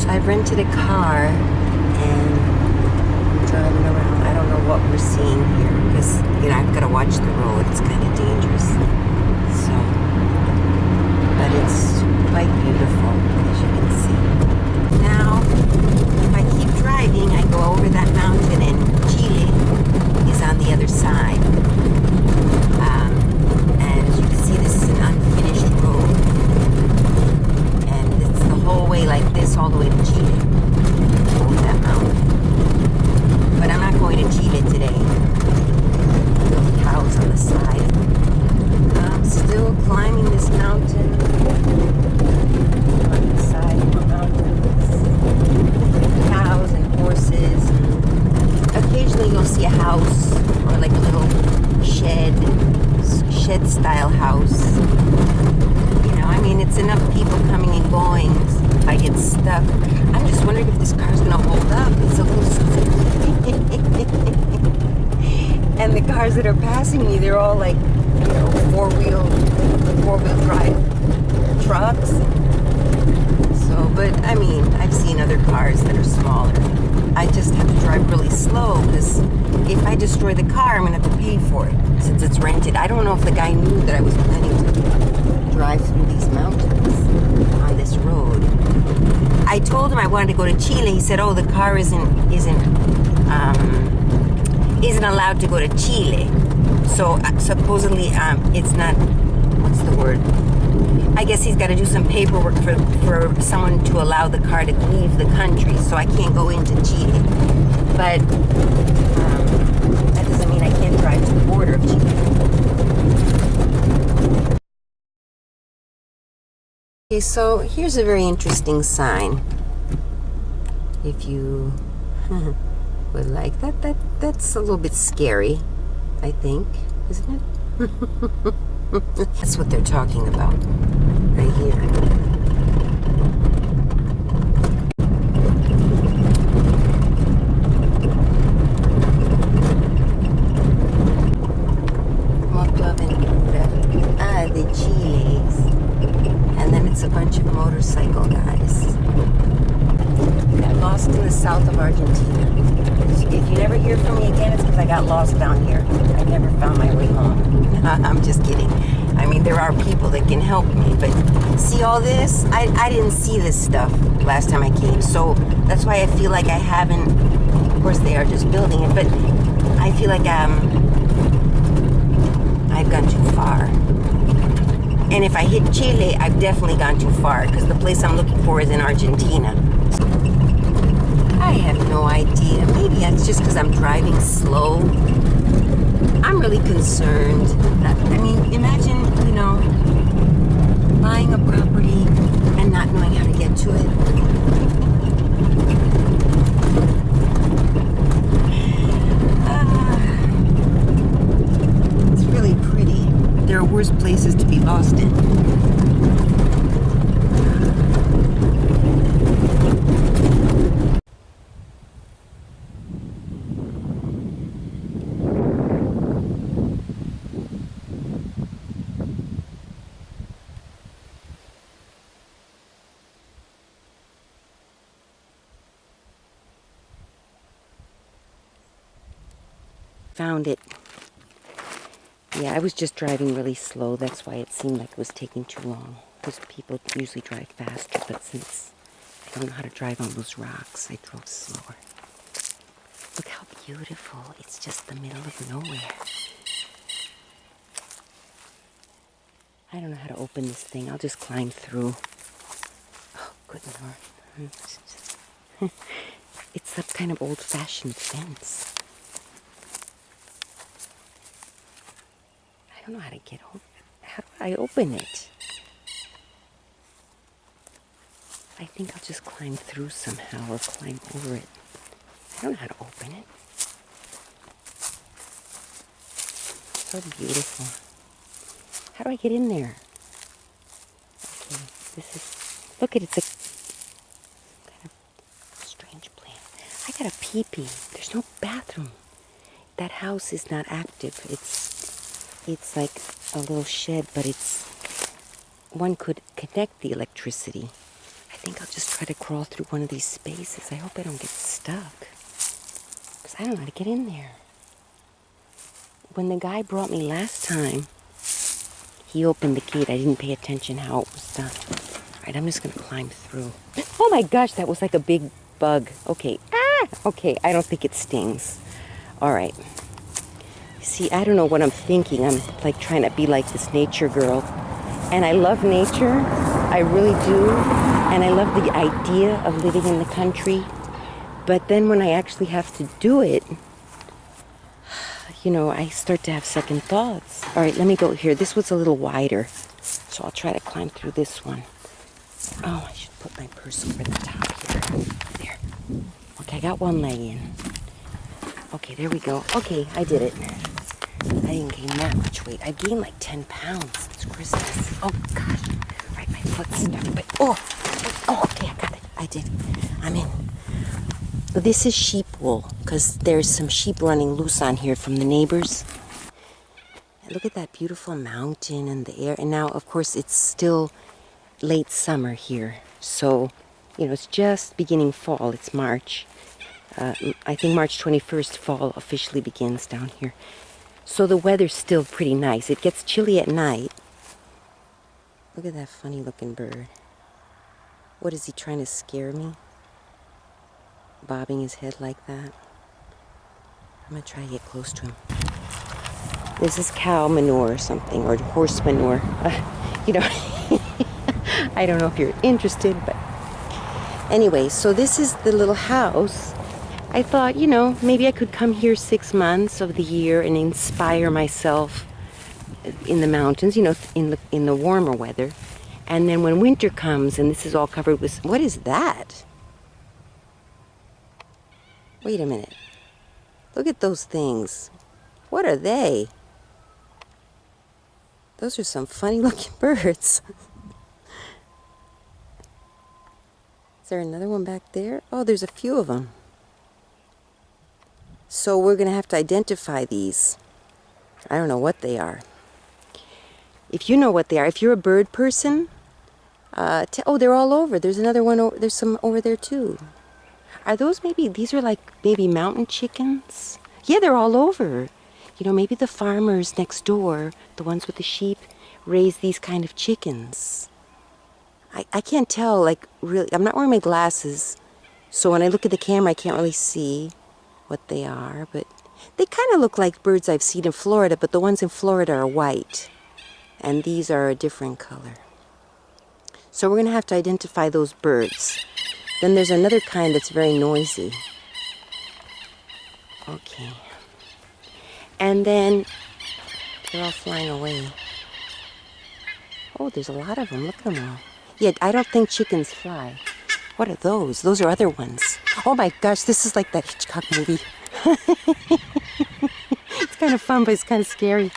So I rented a car and I'm driving around. I don't know what we're seeing here because, you know, I've got to watch the road. It's kind of dangerous. So, but it's quite beautiful, as you can see. Now, if I keep driving, I go over that mountain and Chile is on the other side. And as you can see, this is an unfinished road. And it's the whole way like this, all the way to Chile. Over that mountain. But I'm not going to Chile today. Little cows on the side. I'm still climbing this mountain. On the side of the mountains. Cows and horses. And occasionally you'll see a house or like a little shed style house. You know, I mean, it's enough people coming and going. If I get stuck, I'm just wondering if this car's gonna hold up. It's a little and the cars that are passing me, they're all like, you know, four-wheel drive trucks. So, but I mean, I've seen other cars that are smaller. I just have to drive really slow because if I destroy the car, I'm gonna have to pay for it since it's rented. I don't know if the guy knew that I was planning to drive through these mountains on this road. I told him I wanted to go to Chile. He said, "Oh, the car isn't allowed to go to Chile." So supposedly, it's not. What's the word? I guess he's got to do some paperwork for someone to allow the car to leave the country. So I can't go into Chile. But that doesn't mean I can't drive to the border of Chile. Okay, so here's a very interesting sign. If you would like that's a little bit scary, I think, isn't it? That's what they're talking about right here. De Chiles. And then it's a bunch of motorcycle guys. Got lost in the south of Argentina. If you never hear from me again, it's because I got lost down here. I never found my way home. I'm just kidding. I mean, there are people that can help me, but see all this? I didn't see this stuff last time I came, so that's why I feel like I haven't. Of course, they are just building it, but I feel like I've gone too far. And if I hit Chile, I've definitely gone too far because the place I'm looking for is in Argentina. I have no idea. Maybe that's just because I'm driving slow. I'm really concerned. I mean, imagine, you know, buying a property and not knowing how to get to it. It's really pretty. There are worse places to be lost in. Found it. Yeah, I was just driving really slow. That's why it seemed like it was taking too long. Because people usually drive faster, but since I don't know how to drive on those rocks, I drove slower. Look how beautiful. It's just the middle of nowhere. I don't know how to open this thing. I'll just climb through. Oh, good Lord. It's some kind of old-fashioned fence. I don't know how to get home. How do I open it? I think I'll just climb through somehow or climb over it. I don't know how to open it. So beautiful. How do I get in there? Okay, this is... Look at it. It's a kind of strange plant. I got a pee-pee. There's no bathroom. That house is not active. It's like a little shed, but one could connect the electricity. I think I'll just try to crawl through one of these spaces. I hope I don't get stuck, because I don't know how to get in there. When the guy brought me last time, he opened the gate. I didn't pay attention how it was done. All right, I'm just going to climb through. Oh my gosh, that was like a big bug. Okay, okay, I don't think it stings. All right. See, I don't know what I'm thinking. I'm like trying to be like this nature girl. And I love nature. I really do. And I love the idea of living in the country. But then when I actually have to do it, you know, I start to have second thoughts. All right, let me go here. This was a little wider, so I'll try to climb through this one. Oh, I should put my purse over the top here. There. Okay, I got one leg in. Okay, there we go. Okay, I did it. I didn't gain that much weight. I gained like 10 pounds. It's Christmas. Oh, gosh. Right, my foot's stuck. But, oh, okay, I got it. I did. I'm in. This is sheep wool, because there's some sheep running loose on here from the neighbors. And look at that beautiful mountain and the air. And now, of course, it's still late summer here. So, you know, it's just beginning fall. It's March. I think March 21st, fall officially begins down here. So the weather's still pretty nice. It gets chilly at night. Look at that funny looking bird. What, is he trying to scare me? Bobbing his head like that. I'm gonna try to get close to him. This is cow manure or something, or horse manure. You know, I don't know if you're interested, but anyway, so this is the little house. I thought, you know, maybe I could come here 6 months of the year and inspire myself in the mountains, you know, in the warmer weather. And then when winter comes and this is all covered with, what is that? Wait a minute. Look at those things. What are they? Those are some funny looking birds. Is there another one back there? Oh, there's a few of them. So we're going to have to identify these. I don't know what they are. If you know what they are, if you're a bird person, oh, they're all over. There's another one, there's some over there too. Are those maybe, these are like maybe mountain chickens? Yeah, they're all over. You know, maybe the farmers next door, the ones with the sheep, raise these kind of chickens. I can't tell, like, really, I'm not wearing my glasses, so when I look at the camera, I can't really see what they are, but they kind of look like birds I've seen in Florida, but the ones in Florida are white, and these are a different color. So we're going to have to identify those birds. Then there's another kind that's very noisy. Okay. And then they're all flying away. Oh, there's a lot of them. Look at them all. Yeah, I don't think chickens fly. What are those? Those are other ones. Oh my gosh, this is like that Hitchcock movie. It's kind of fun, but it's kind of scary.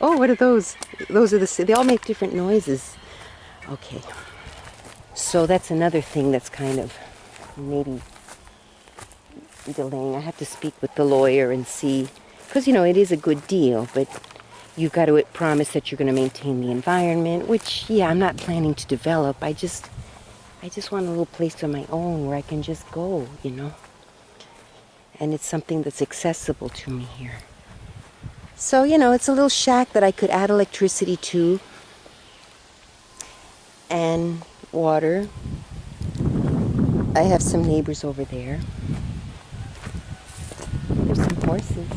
Oh, what are those? Those are they all make different noises. Okay. So that's another thing that's kind of maybe delaying. I have to speak with the lawyer and see, because, you know, it is a good deal, but you've got to promise that you're going to maintain the environment, which, yeah, I'm not planning to develop. I just want a little place of my own where I can just go, you know. And it's something that's accessible to me here. So, you know, it's a little shack that I could add electricity to and water. I have some neighbors over there. There's some horses.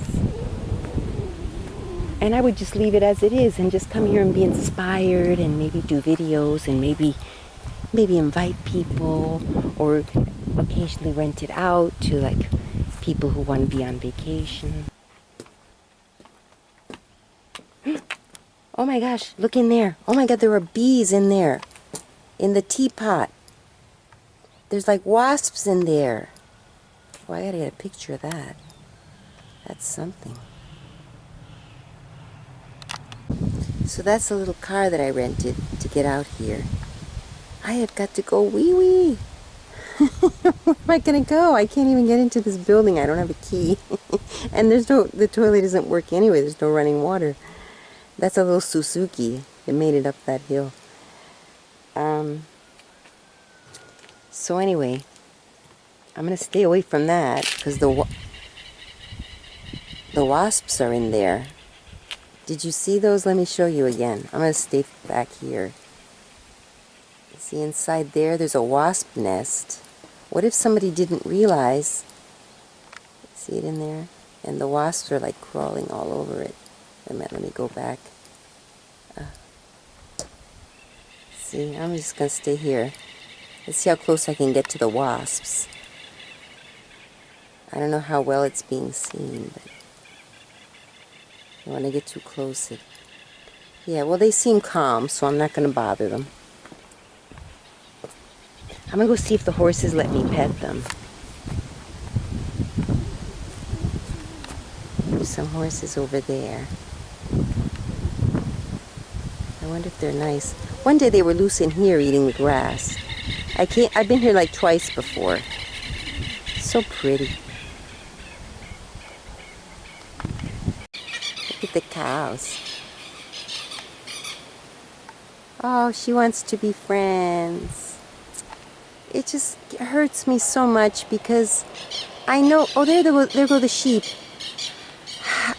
And I would just leave it as it is and just come here and be inspired and maybe do videos and maybe invite people or occasionally rent it out to like people who want to be on vacation. Oh my gosh, look in there. Oh my God, there are bees in there. In the teapot. There's like wasps in there. Oh, I gotta get a picture of that. That's something. So that's a little car that I rented to get out here. I have got to go wee-wee. Where am I going to go? I can't even get into this building. I don't have a key. And the toilet isn't working anyway. There's no running water. That's a little Suzuki. It made it up that hill. So anyway, I'm going to stay away from that because the wasps are in there. Did you see those? Let me show you again. I'm going to stay back here. See inside there, there's a wasp nest. What if somebody didn't realize? See it in there? And the wasps are like crawling all over it. Let me go back. See, I'm just going to stay here. Let's see how close I can get to the wasps. I don't know how well it's being seen, but I don't want to get too close. Yeah, well, they seem calm, so I'm not going to bother them. I'm going to go see if the horses let me pet them. There's some horses over there. I wonder if they're nice. One day they were loose in here eating the grass. I've been here like twice before. So pretty. Look at the cows. Oh, she wants to be friends. It just hurts me so much because I know, oh, there go the sheep.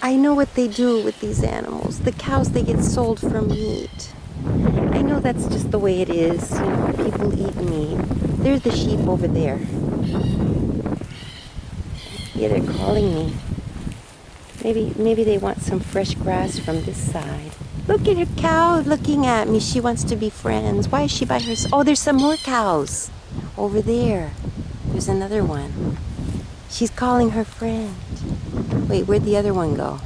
I know what they do with these animals. The cows, they get sold for meat. I know that's just the way it is. You know, people eat meat. There's the sheep over there. Yeah, they're calling me. Maybe they want some fresh grass from this side. Look at her cow looking at me. She wants to be friends. Why is she by herself? Oh, there's some more cows over there. There's another one. She's calling her friend. Wait, where'd the other one go?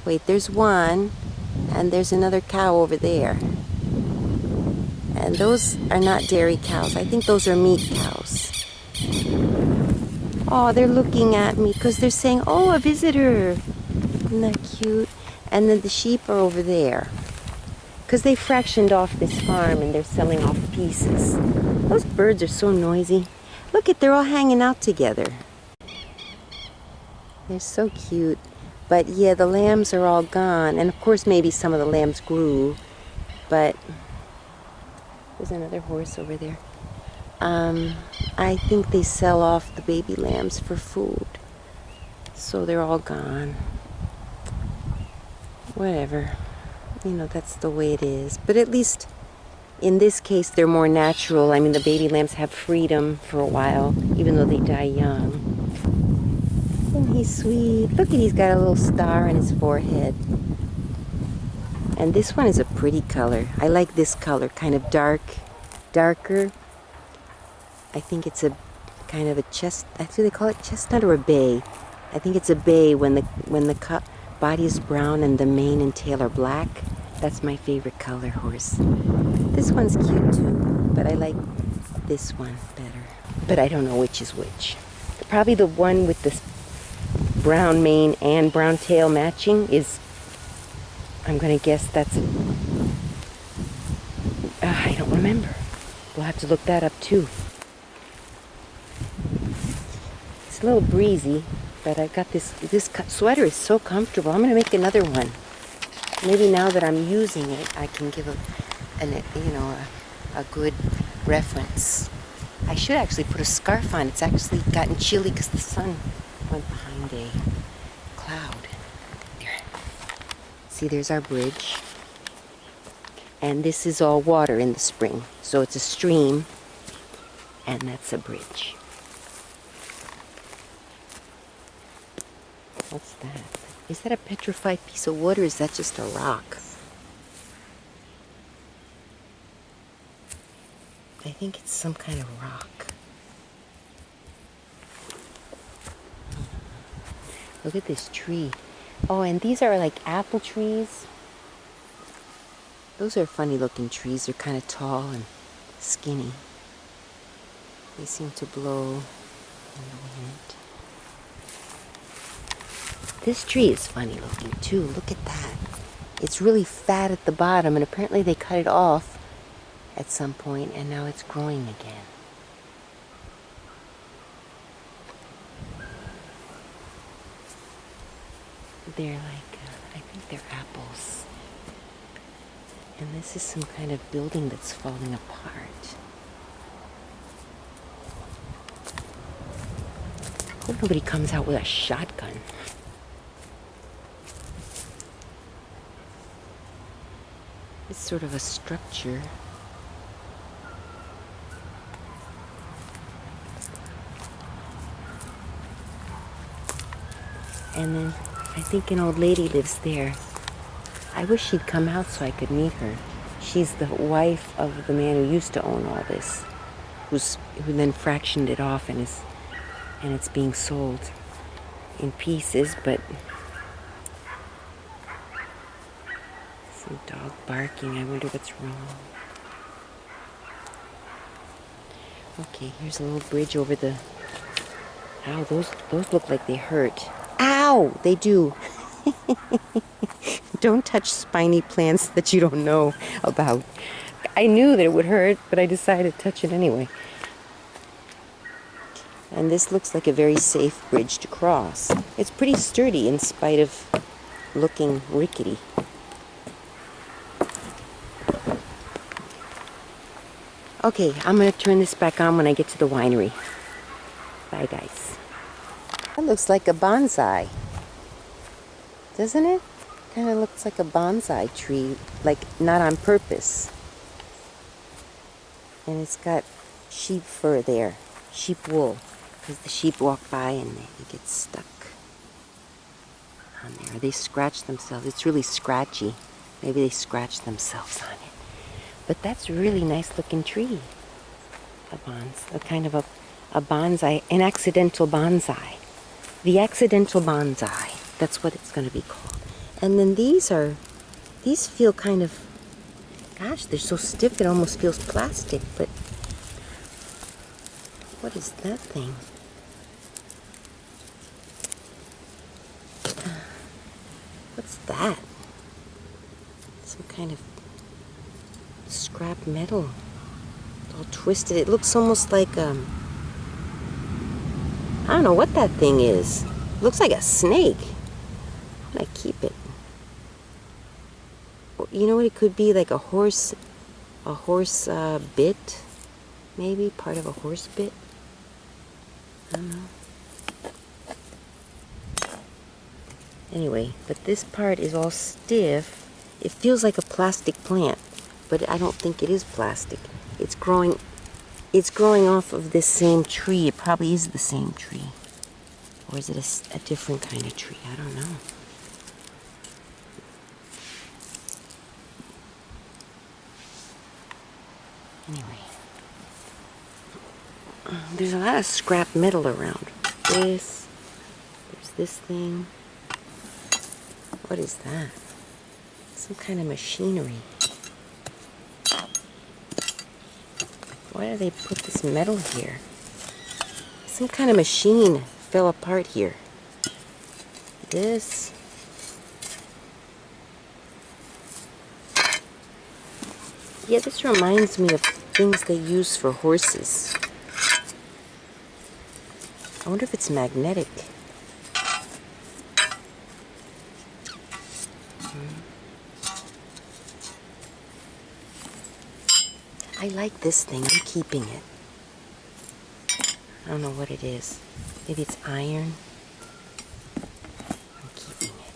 Wait, there's one, and there's another cow over there. And those are not dairy cows. I think those are meat cows. Oh, they're looking at me because they're saying, oh, a visitor. Isn't that cute? And then the sheep are over there. Because they fractioned off this farm and they're selling off pieces. Those birds are so noisy. Look they're all hanging out together. They're so cute. But yeah, the lambs are all gone. And of course maybe some of the lambs grew. But there's another horse over there. I think they sell off the baby lambs for food. So they're all gone. Whatever. You know, that's the way it is. But at least in this case, they're more natural. I mean, the baby lambs have freedom for a while, even though they die young. And he's sweet. Look he's got a little star on his forehead. And this one is a pretty color. I like this color, kind of darker. I think it's a kind of a actually they call it chestnut or a bay. I think it's a bay when the body is brown and the mane and tail are black. That's my favorite color horse. This one's cute too, but I like this one better. But I don't know which is which. Probably the one with the brown mane and brown tail matching is, I'm gonna guess that's, I don't remember. We'll have to look that up too. It's a little breezy, but I've got this sweater is so comfortable. I'm gonna make another one. Maybe now that I'm using it, I can give a good reference. I should actually put a scarf on. It's actually gotten chilly because the sun went behind a cloud. There. See, there's our bridge. And this is all water in the spring. So it's a stream, and that's a bridge. What's that? Is that a petrified piece of wood or is that just a rock? I think it's some kind of rock. Look at this tree. Oh, and these are like apple trees. Those are funny looking trees. They're kind of tall and skinny. They seem to blow in the wind. This tree is funny looking too. Look at that. It's really fat at the bottom, and apparently they cut it off at some point, and now it's growing again. They're like, I think they're apples. And this is some kind of building that's falling apart. Hope nobody comes out with a shotgun. It's sort of a structure. And then I think an old lady lives there. I wish she'd come out so I could meet her. She's the wife of the man who used to own all this, who then fractioned it off and it's being sold in pieces, but some dog barking. I wonder what's wrong. Okay, here's a little bridge over the... Ow, those look like they hurt. Ow! They do. Don't touch spiny plants that you don't know about. I knew that it would hurt, but I decided to touch it anyway. And this looks like a very safe bridge to cross. It's pretty sturdy in spite of looking rickety. Okay, I'm going to turn this back on when I get to the winery. Bye, guys. That looks like a bonsai. Doesn't it? Kind of looks like a bonsai tree, like not on purpose. And it's got sheep fur there, sheep wool, because the sheep walk by and they get stuck on there. They scratch themselves. It's really scratchy. Maybe they scratch themselves on it. But that's a really nice looking tree. A kind of a bonsai, an accidental bonsai. The accidental bonsai. That's what it's going to be called. And then these feel kind of, gosh, they're so stiff it almost feels plastic, but what is that thing? What's that? Some kind of scrap metal. It's all twisted. It looks almost like, I don't know what that thing is. It looks like a snake. I keep it. You know what it could be? Like a horse bit, maybe part of a horse bit. I don't know. Anyway, but this part is all stiff. It feels like a plastic plant, but I don't think it is plastic. It's growing off of this same tree. It probably is the same tree, or is it a different kind of tree? I don't know. Anyway, there's a lot of scrap metal around. There's this thing. What is that? Some kind of machinery. Why do they put this metal here? Some kind of machine fell apart here. This. Yeah, this reminds me of things they use for horses. I wonder if it's magnetic. I like this thing. I'm keeping it. I don't know what it is. Maybe it's iron. I'm keeping it.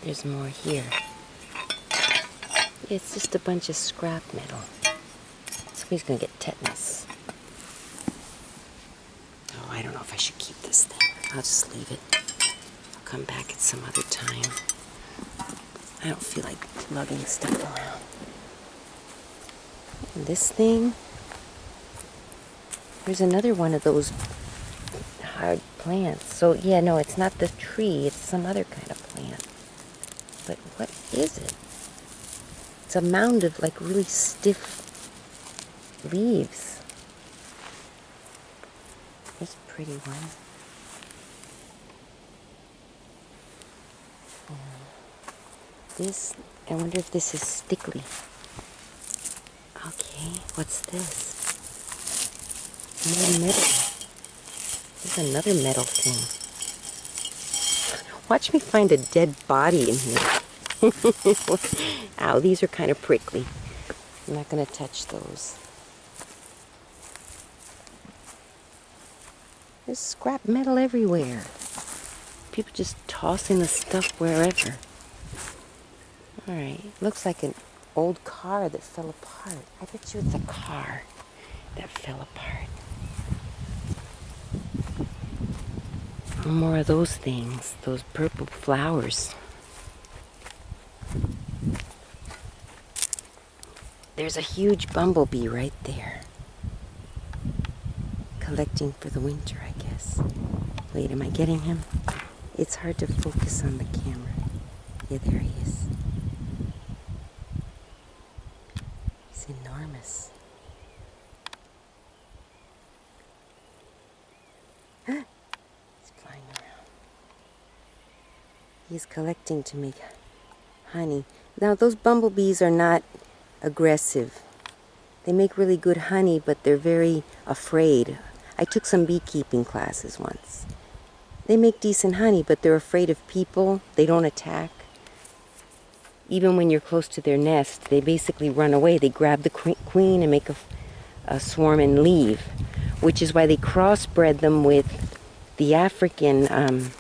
There's more here. It's just a bunch of scrap metal. Somebody's gonna get tetanus. Oh, I don't know if I should keep this thing. I'll just leave it. I'll come back at some other time. I don't feel like lugging stuff around. And this thing. There's another one of those hard plants. So yeah, no, it's not the tree. It's some other kind of plant. But what is it? It's a mound of like really stiff leaves. Here's a pretty one. This, I wonder if this is stickly. Okay, what's this? More metal. There's another metal thing. Watch me find a dead body in here. Ow, these are kind of prickly. I'm not going to touch those. There's scrap metal everywhere. People just tossing the stuff wherever. Alright, looks like an old car that fell apart. I bet you it's a car that fell apart. More of those things, those purple flowers. There's a huge bumblebee right there. Collecting for the winter, I guess. Wait, am I getting him? It's hard to focus on the camera. Yeah, there he is. He's enormous. He's flying around. He's collecting to make honey. Now, those bumblebees are not aggressive. They make really good honey, but they're very afraid. I took some beekeeping classes once. They make decent honey, but they're afraid of people. They don't attack. Even when you're close to their nest, they basically run away. They grab the queen and make a swarm and leave, which is why they crossbred them with the African.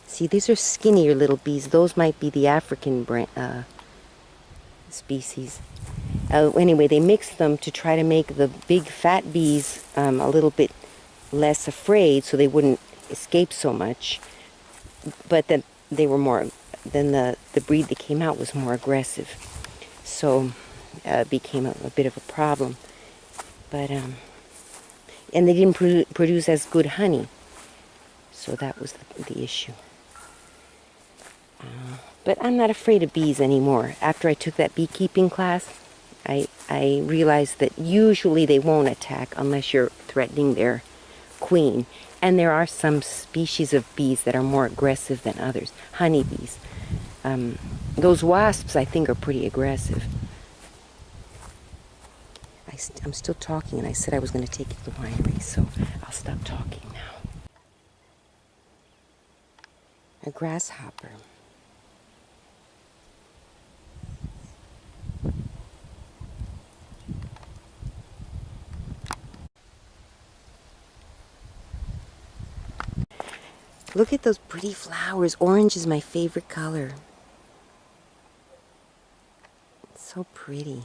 See, these are skinnier little bees. Those might be the African species. Anyway, they mix them to try to make the big fat bees a little bit less afraid, so they wouldn't escape so much. But then they were more. Then the breed that came out was more aggressive, so it became a bit of a problem. But and they didn't produce as good honey, so that was the issue. But I'm not afraid of bees anymore. After I took that beekeeping class, I realized that usually they won't attack unless you're threatening their queen. And there are some species of bees that are more aggressive than others. Honeybees. Those wasps, I think, are pretty aggressive. I'm still talking, and I said I was going to take you to the winery, so I'll stop talking now. A grasshopper. Look at those pretty flowers. Orange is my favorite color. It's so pretty.